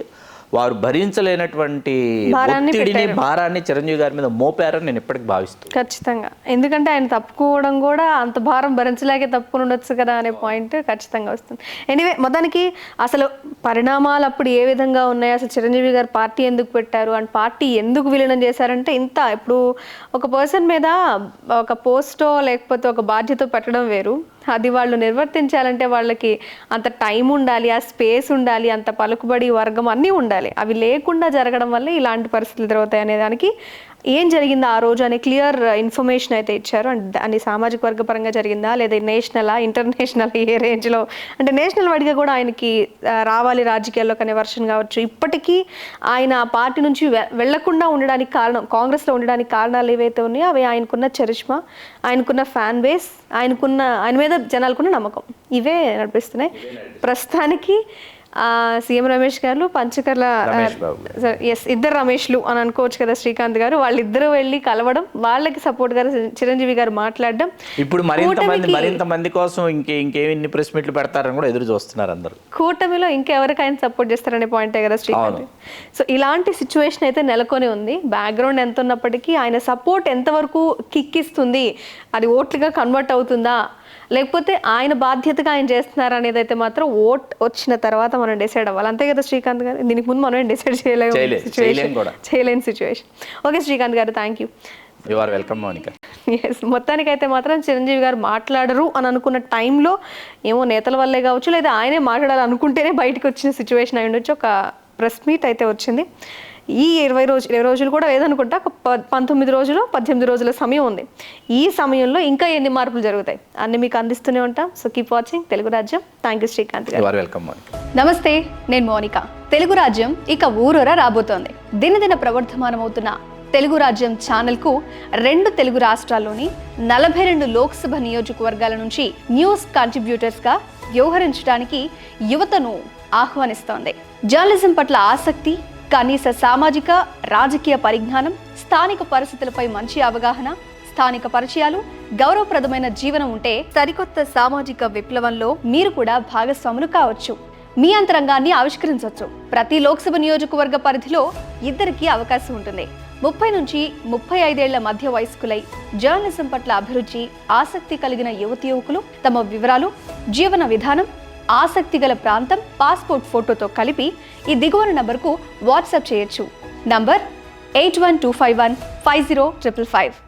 వారు భరించలేనటువంటి ఒత్తిడిని, భారాన్ని చిరంజీవి గారి మీద మోపారని నేను ఇప్పటికి భావిస్తాను. ఖచ్చితంగా. ఎందుకంటే ఆయన తప్పుకోవడం కూడా అంత భారం భరించలేకే తప్పుకుని ఉండొచ్చు కదా అనే పాయింట్ ఖచ్చితంగా వస్తుంది. ఎనీవే, మొత్తానికి అసలు పరిణామాలు అప్పుడు ఏ విధంగా ఉన్నాయి, అసలు చిరంజీవి గారు పార్టీ ఎందుకు పెట్టారు అండ్ పార్టీ ఎందుకు విలీనం చేశారంటే ఇప్పుడు ఒక పర్సన్ మీద ఒక పోస్టో లేకపోతే ఒక బాధ్యత పెట్టడం వేరు, అది వాళ్ళు నిర్వర్తించాలంటే వాళ్ళకి అంత టైం ఉండాలి, ఆ స్పేస్ ఉండాలి, అంత పలుకుబడి వర్గం అన్నీ ఉండాలి. అవి లేకుండా జరగడం వల్ల ఇలాంటి పరిస్థితులు ఎదురవుతాయి అనే దానికి ఏం జరిగిందా ఆ రోజు అనే క్లియర్ ఇన్ఫర్మేషన్ అయితే ఇచ్చారు. అండ్ అని సామాజిక వర్గ పరంగా జరిగిందా లేదా నేషనలా, ఇంటర్నేషనల్, ఏ రేంజ్లో అంటే నేషనల్ వైడ్గా కూడా ఆయనకి రావాలి రాజకీయాల్లో అనే వర్షన్ కావచ్చు. ఇప్పటికీ ఆయన పార్టీ నుంచి వెళ్లకుండా ఉండడానికి కారణం, కాంగ్రెస్లో ఉండడానికి కారణాలు ఏవైతే ఉన్నాయో అవి ఆయనకున్న చరిష్మా, ఆయనకున్న ఫ్యాన్ బేస్, ఆయన మీద జనాలకున్న నమ్మకం, ఇవే నడిపిస్తున్నాయి ప్రస్తుతానికి. సీఎం రమేష్ గారు, పంచకర్ల ఇద్దరు రమేష్లు అని అనుకోవచ్చు కదా శ్రీకాంత్ గారు, వాళ్ళిద్దరూ వెళ్ళి కలవడం, వాళ్ళకి సపోర్ట్ గారు చిరంజీవి గారు మాట్లాడడం, ఇప్పుడు మరింత మంది కోసం ఇంకేమి ప్రెస్ మీట్లు పెడతారని కూడా ఎదురు చూస్తున్నారు అందరూ. కూటమిలో ఇంకెవరికైనా సపోర్ట్ చేస్తారనే పాయింటే కదా శ్రీకాంత్. సో ఇలాంటి సిచ్యువేషన్ అయితే నెలకొని ఉంది. బ్యాక్గ్రౌండ్ ఎంత ఉన్నప్పటికీ ఆయన సపోర్ట్ ఎంతవరకు కిక్ ఇస్తుంది, అది ఓట్లుగా కన్వర్ట్ అవుతుందా లేకపోతే ఆయన బాధ్యతగా ఆయన చేస్తున్నారు అనేది అయితే మాత్రం ఓట్ వచ్చిన తర్వాత మనం డిసైడ్ అవ్వాలి. అంతే కదా శ్రీకాంత్ గారు, దీనికి ముందు మనం డిసైడ్ చేయలేని సిచ్యువేషన్. ఓకే శ్రీకాంత్ గారు, thank you. You are welcome Mounika. Yes, మొత్తానికైతే మాత్రం చిరంజీవి గారు మాట్లాడరు అని అనుకున్న టైంలో ఏమో నేతల వల్లే కావచ్చు లేదా ఆయనే మాట్లాడాలనుకుంటేనే బయటకు వచ్చిన సిచ్యువేషన్ అయి ఉండొచ్చు. ఒక ప్రెస్ మీట్ అయితే వచ్చింది. ఈ 20 రోజులు కూడా లేదనుకుంటా, ఒక 19 రోజులు 18 రోజుల సమయం ఉంది. ఈ సమయంలో ఇంకా ఎన్ని మార్పులు జరుగుతాయి అన్ని మీకు అందిస్తూనే ఉంటాం. సో కీప్ వాచింగ్ తెలుగు రాజ్యం. థ్యాంక్ యూ శ్రీకాంత్ గారు. నమస్తే, నేను మౌనిక. తెలుగు రాజ్యం ఇక ఊరూరా రాబోతోంది. దినదిన ప్రవర్ధమానమవుతున్న తెలుగు రాజ్యం ఛానల్కు 2 తెలుగు రాష్ట్రాల్లోని 42 లోక్సభ నియోజకవర్గాల నుంచి న్యూస్ కంట్రిబ్యూటర్స్గా వ్యవహరించడానికి యువతను ఆహ్వానిస్తోంది. జర్నలిజం పట్ల ఆసక్తి, కనీస సామాజిక రాజకీయ పరిజ్ఞానం, స్థానిక పరిస్థితులపై మంచి అవగాహన, స్థానిక పరిచయాలు, గౌరవప్రదమైన జీవనం ఉంటే సరికొత్త సామాజిక విప్లవంలో మీరు కూడా భాగస్వాములు కావచ్చు. మీ అంతరంగాన్ని ఆవిష్కరించవచ్చు. ప్రతి లోక్సభ నియోజకవర్గ పరిధిలో 2కి అవకాశం ఉంటుంది. 30 నుంచి 35 ఏళ్ల మధ్య వయస్కులై జర్నలిజం పట్ల అభిరుచి, ఆసక్తి కలిగిన యువతి యువకులు తమ వివరాలు, జీవన విధానం, ఆసక్తి గల ప్రాంతం పాస్పోర్ట్ ఫోటోతో కలిపి ఈ దిగువన నంబర్కు వాట్సాప్ చేయొచ్చు. నంబర్ 8125150555.